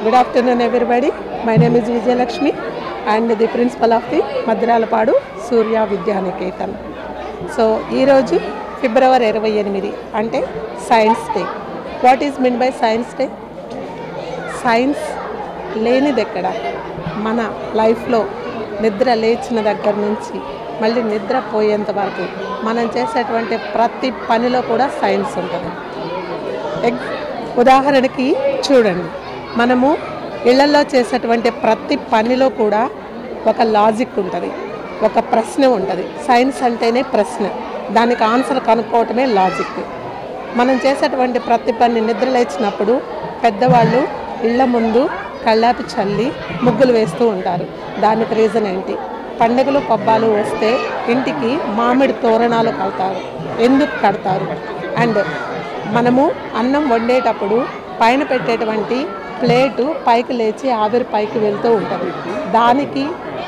S12: Good afternoon everybody. My name is Vijay Lakshmi and the principal of the Madralapadu Surya Vidyaniketan. So ee roju February 28 ante Science Day. What is meant by Science Day? Science లేనిది ఎక్కడ మన లైఫ్లో నిద్ర లేచిన దగ్గర నుంచి మళ్ళీ నిద్ర పోయేంత వరకు మనం చేసేటువంటి ప్రతి పనిలో కూడా సైన్స్ ఉంటుంది. ఉదాహరణకి చూడండి, మనము ఇళ్లలో చేసేటువంటి ప్రతి పనిలో కూడా ఒక లాజిక్ ఉంటుంది, ఒక ప్రశ్న ఉంటుంది. సైన్స్ అంటేనే ప్రశ్న, దానికి ఆన్సర్ కనుక్కోవటమే లాజిక్. మనం చేసేటువంటి ప్రతి పని నిద్ర లేచినప్పుడు పెద్దవాళ్ళు ఇళ్ల ముందు కళ్ళాపి చల్లి ముగ్గులు వేస్తూ ఉంటారు. దానికి రీజన్ ఏంటి? పండుగలు పబ్బాలు వస్తే ఇంటికి మామిడి తోరణాలు కడతారు. ఎందుకు కడతారు? అండ్ మనము అన్నం వండేటప్పుడు పైన పెట్టేటువంటి ప్లేటు పైకి లేచి ఆవిరి పైకి వెళ్తూ ఉంటుంది. దానికి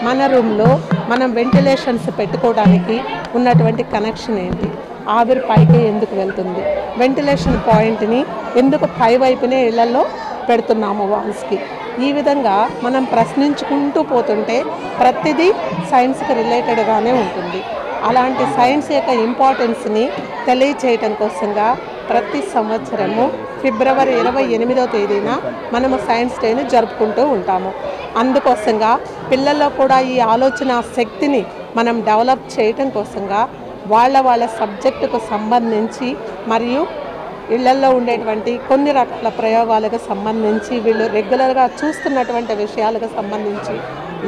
S12: మన రూమ్లో మనం వెంటిలేషన్స్ పెట్టుకోవడానికి ఉన్నటువంటి కనెక్షన్ ఏంటి? ఆవిరి పైకి ఎందుకు వెళ్తుంది? వెంటిలేషన్ పాయింట్ని ఎందుకు పై వైపునే ఇళ్లలో పెడుతున్నాము వాల్స్కి? ఈ విధంగా మనం ప్రశ్నించుకుంటూ పోతుంటే ప్రతిదీ సైన్స్కి రిలేటెడ్గానే ఉంటుంది. అలాంటి సైన్స్ యొక్క ఇంపార్టెన్స్ని తెలియచేయటం కోసంగా ప్రతి సంవత్సరము ఫిబ్రవరి 28వ తేదీన మనము సైన్స్ డేని జరుపుకుంటూ ఉంటాము. అందుకోసంగా పిల్లల్లో కూడా ఈ ఆలోచన శక్తిని మనం డెవలప్ చేయటం కోసంగా వాళ్ళ సబ్జెక్టుకు సంబంధించి మరియు ఇళ్లల్లో ఉండేటువంటి కొన్ని రకాల ప్రయోగాలకు సంబంధించి వీళ్ళు రెగ్యులర్గా చూస్తున్నటువంటి విషయాలకు సంబంధించి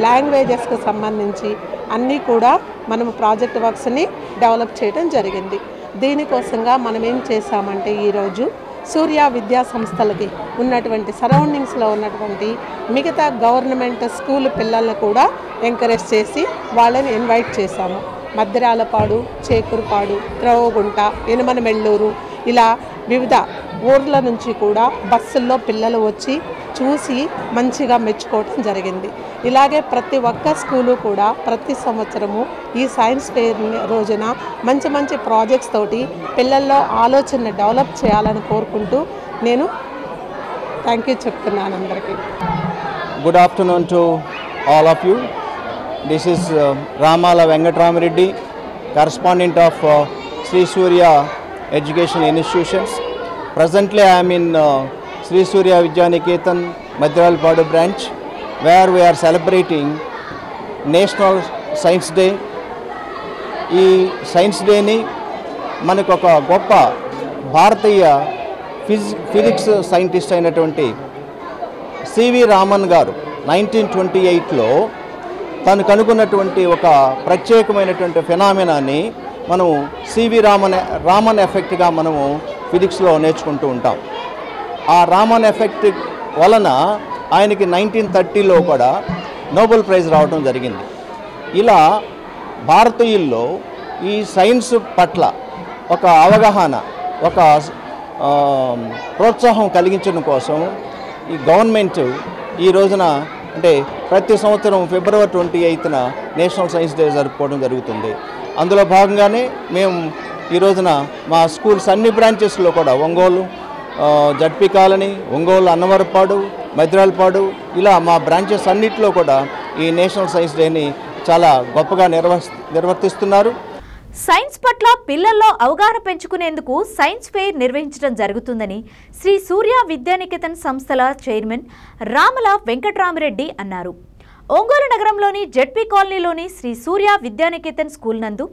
S12: లాంగ్వేజెస్కి సంబంధించి అన్నీ కూడా మనము ప్రాజెక్ట్ వర్క్స్ని డెవలప్ చేయడం జరిగింది. దీనికోసంగా మనం ఏం చేశామంటే ఈరోజు సూర్య విద్యా సంస్థలకి ఉన్నటువంటి సరౌండింగ్స్లో ఉన్నటువంటి మిగతా గవర్నమెంట్ స్కూల్ పిల్లలను కూడా ఎంకరేజ్ చేసి వాళ్ళని ఇన్వైట్ చేశాము. మద్దిరాలపాడు, చేకూరుపాడు, త్రవగుంట, యనమనమెల్లూరు ఇలా వివిధ ఊర్ల నుంచి కూడా బస్సుల్లో పిల్లలు వచ్చి చూసి మంచిగా మెచ్చుకోవటం జరిగింది. ఇలాగే ప్రతి ఒక్క స్కూలు కూడా ప్రతి సంవత్సరము ఈ సైన్స్ ఫెయిర్ రోజున మంచి మంచి ప్రాజెక్ట్స్ తోటి పిల్లల్లో ఆలోచన డెవలప్ చేయాలని కోరుకుంటూ నేను థ్యాంక్ యూ చెప్తున్నాను అందరికీ.
S13: Good afternoon to all of you. This is Ramala Venkatarama Reddy, correspondent of Sri Surya Education Institutions. Presently I am in Sri Surya Vidyaniketan Madralapadu branch, where we are celebrating National Science Day. ఈ science డేని మనకు ఒక గొప్ప భారతీయ physics scientist అయినటువంటి CV Raman గారు 1928లో తను కనుగొన్నటువంటి ఒక ప్రత్యేకమైనటువంటి ఫెనామినాని మనము సివి రామన్ ఎఫెక్ట్గా మనము ఫిజిక్స్లో నేర్చుకుంటూ ఉంటాం. ఆ రామన్ ఎఫెక్ట్ వలన ఆయనకి 1930లో కూడా నోబెల్ ప్రైజ్ రావడం జరిగింది. ఇలా భారతీయుల్లో ఈ సైన్స్ పట్ల ఒక అవగాహన, ఒక ప్రోత్సాహం కలిగించడం కోసం ఈ గవర్నమెంట్ ఈ రోజున అంటే ప్రతి సంవత్సరం ఫిబ్రవరి 28న నేషనల్ సైన్స్ డే జరుపుకోవడం జరుగుతుంది. అందులో భాగంగానే మేము ఈ రోజున మా స్కూల్స్ అన్ని బ్రాంచెస్లో కూడా ఒంగోలు, జడ్పీ కాలనీ, ఒంగోలు, అన్నవరపాడు, మద్రాలపాడు ఇలా మా బ్రాంచెస్ అన్నింటిలో కూడా ఈ నేషనల్ సైన్స్ డేని చాలా గొప్పగా నిర్వర్తిస్తున్నారు.
S1: సైన్స్ పట్ల పిల్లల్లో అవగాహన పెంచుకునేందుకు సైన్స్ ఫెయిర్ నిర్వహించడం జరుగుతుందని శ్రీ సూర్య విద్యానికేతన్ సంస్థల చైర్మన్ రామల వెంకటరామరెడ్డి అన్నారు. ఒంగోలు నగరంలోని జెడ్పీ కాలనీలోని శ్రీ సూర్య విద్యానికేతన్ స్కూల్ నందు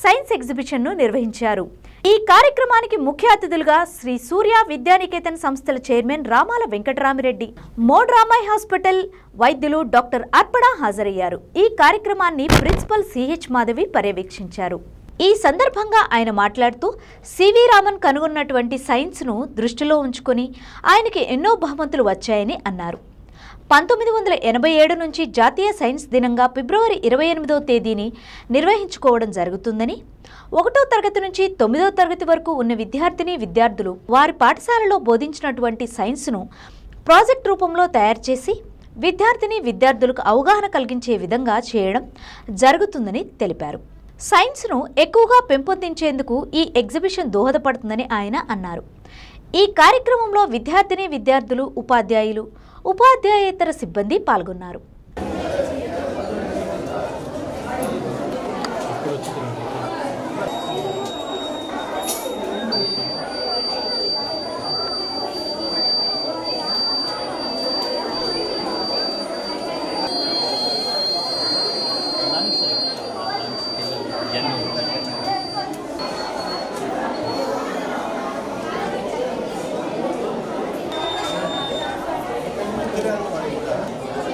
S1: సైన్స్ ఎగ్జిబిషన్ను నిర్వహించారు. ఈ కార్యక్రమానికి ముఖ్య అతిథులుగా శ్రీ సూర్య విద్యానికేతన్ సంస్థల చైర్మన్ రామాల వెంకటరామరెడ్డి, మోడ్ రామాయ్ హాస్పిటల్ వైద్యులు డాక్టర్ అర్పణ హాజరయ్యారు. ఈ కార్యక్రమాన్ని ప్రిన్సిపల్ సిహెచ్ మాధవి పర్యవేక్షించారు. ఈ సందర్భంగా ఆయన మాట్లాడుతూ సివి రామన్ కనుగొన్నటువంటి సైన్స్ను దృష్టిలో ఉంచుకొని ఆయనకి ఎన్నో బహుమతులు వచ్చాయని అన్నారు. 1987 నుంచి జాతీయ సైన్స్ దినంగా ఫిబ్రవరి 28వ తేదీని నిర్వహించుకోవడం జరుగుతుందని, 1వ తరగతి నుంచి 9వ తరగతి వరకు ఉన్న విద్యార్థులు వారి పాఠశాలలో బోధించినటువంటి సైన్స్ను ప్రాజెక్ట్ రూపంలో తయారు చేసి విద్యార్థులకు అవగాహన కలిగించే విధంగా చేయడం జరుగుతుందని తెలిపారు. సైన్స్ను ఎక్కువగా పెంపొందించేందుకు ఈ ఎగ్జిబిషన్ దోహదపడుతుందని ఆయన అన్నారు. ఈ కార్యక్రమంలో విద్యార్థులు, ఉపాధ్యాయులు, ఉపాధ్యాయేతర సిబ్బంది పాల్గొన్నారు.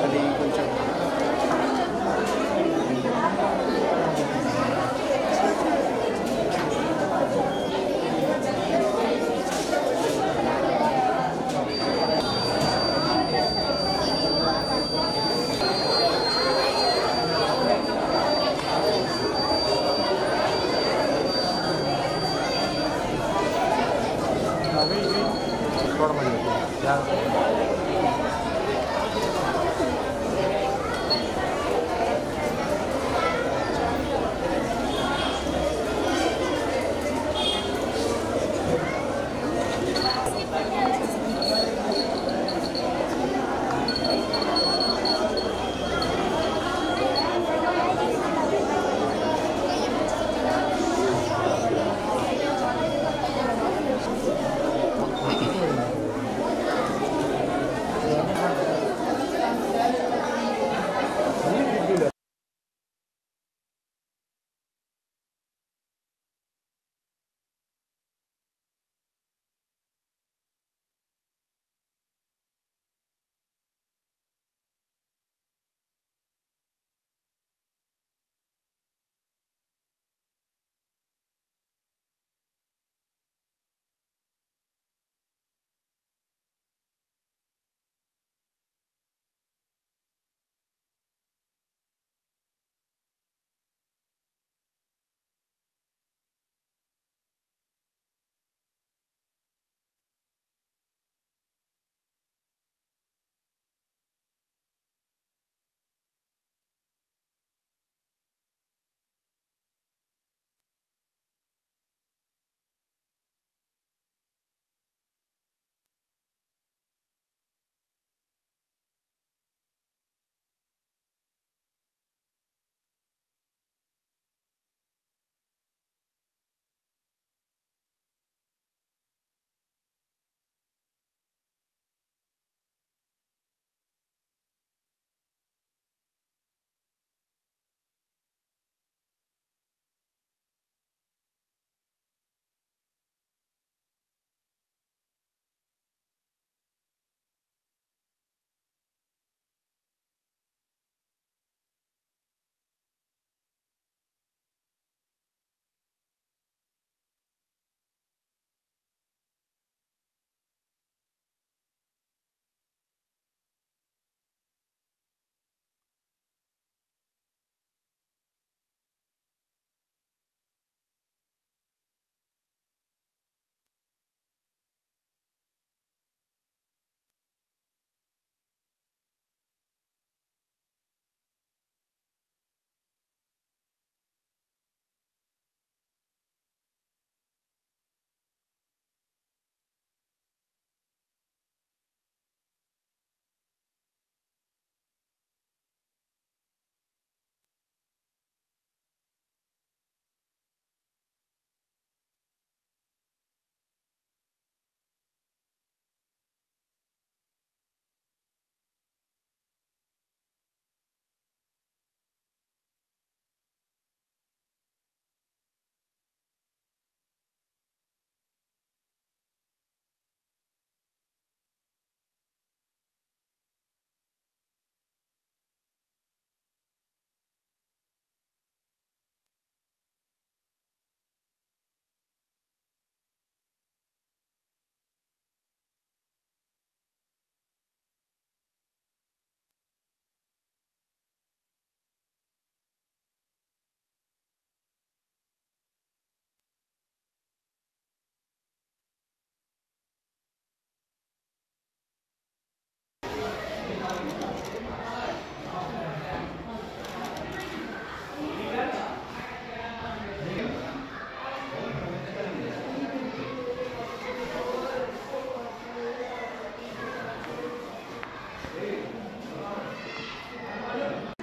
S13: అది కొంచెం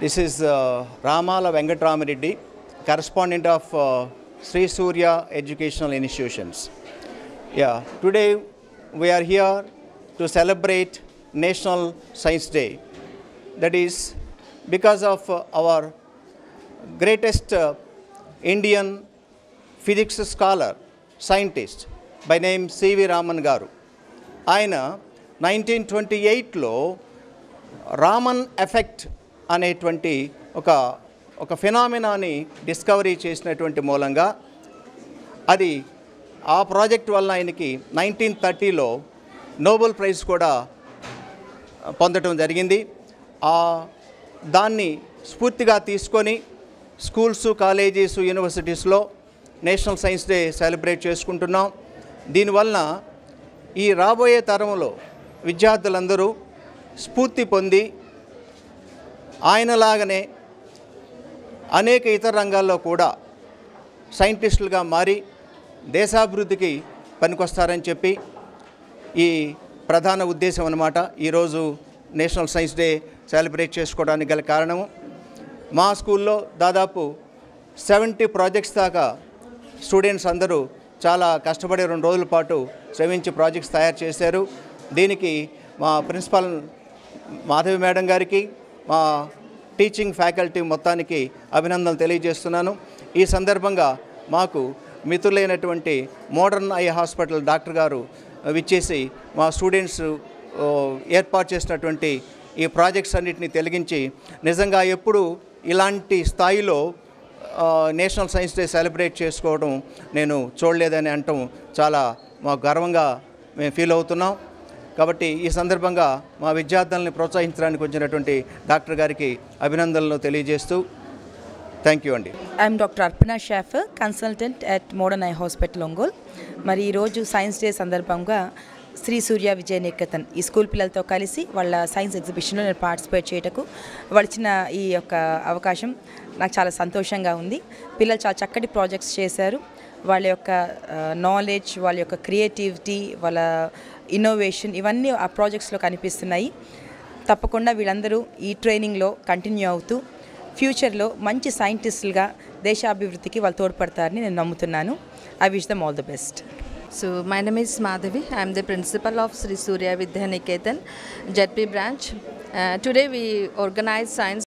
S13: This is Ramala Venkatramareddy, correspondent of Sri Surya Educational Institutions. Yeah, today we are here to celebrate National Science Day. That is because of our greatest Indian physics scholar, scientist by name C.V. Raman garu. ఆయన 1928లో Raman effect అనేటువంటి ఒక ఫినామినాని discovery చేసినటువంటి మూలంగా అది ఆ project వల్ల ఆయనకి 1930లో Nobel prize కూడా పొందడం జరిగింది. దాన్ని స్ఫూర్తిగా తీసుకొని స్కూల్స్, కాలేజీస్, యూనివర్సిటీస్లో నేషనల్ సైన్స్ డే సెలబ్రేట్ చేసుకుంటున్నాం. దీనివల్ల ఈ రాబోయే తరంలో విద్యార్థులందరూ స్ఫూర్తి పొంది ఆయనలాగానే అనేక ఇతర రంగాల్లో కూడా సైంటిస్టులుగా మారి దేశాభివృద్ధికి పనికొస్తారని చెప్పి ఈ ప్రధాన ఉద్దేశం అన్నమాట. ఈరోజు నేషనల్ సైన్స్ డే సెలబ్రేట్ చేసుకోవడానికి గల కారణము, మా స్కూల్లో దాదాపు 70 ప్రాజెక్ట్స్ దాకా స్టూడెంట్స్ అందరూ చాలా కష్టపడి 2 రోజుల పాటు శ్రమించి ప్రాజెక్ట్స్ తయారు చేశారు. దీనికి మా ప్రిన్సిపాల్ మాధవి మేడం గారికి, మా టీచింగ్ ఫ్యాకల్టీ మొత్తానికి అభినందనలు తెలియజేస్తున్నాను. ఈ సందర్భంగా మాకు మిత్రులైనటువంటి మోడర్న్ ఐ హాస్పిటల్ డాక్టర్ గారు విచ్చేసి మా స్టూడెంట్స్ ఏర్పాటు చేసినటువంటి ఈ ప్రాజెక్ట్స్ అన్నిటిని తొలగించి నిజంగా ఎప్పుడు ఇలాంటి స్థాయిలో నేషనల్ సైన్స్ డే సెలబ్రేట్ చేసుకోవడం నేను చూడలేదని అనటం చాలా మాకు గర్వంగా మేము ఫీల్ అవుతున్నాం. కాబట్టి ఈ సందర్భంగా మా విద్యార్థులను ప్రోత్సహించడానికి వచ్చినటువంటి డాక్టర్ గారికి అభినందనలు తెలియజేస్తూ థ్యాంక్ యూ అండి.
S14: ఐఎమ్ డాక్టర్ అర్పణ Schaffer, consultant at modern eye hospital Ongole. మరి ఈరోజు సైన్స్ డే సందర్భంగా శ్రీ సూర్య విజయనికేతన్ ఈ స్కూల్ పిల్లలతో కలిసి వాళ్ళ సైన్స్ ఎగ్జిబిషన్లో నేను పార్టిసిపేట్ చేయటకు వచ్చిన ఈ యొక్క అవకాశం నాకు చాలా సంతోషంగా ఉంది. పిల్లలు చాలా చక్కటి ప్రాజెక్ట్స్ చేశారు. వాళ్ళ యొక్క నాలెడ్జ్, వాళ్ళ యొక్క క్రియేటివిటీ, వాళ్ళ ఇన్నోవేషన్ ఇవన్నీ ఆ ప్రాజెక్ట్స్లో కనిపిస్తున్నాయి. తప్పకుండా వీళ్ళందరూ ఈ ట్రైనింగ్లో కంటిన్యూ అవుతూ ఫ్యూచర్లో మంచి సైంటిస్టులుగా దేశాభివృద్ధికి వాళ్ళు తోడ్పడతారని నేను నమ్ముతున్నాను. I wish them all the best.
S15: So my name is Madhavi. I am the principal of Sri Surya Vidyaniketan, JP branch. Today we organize science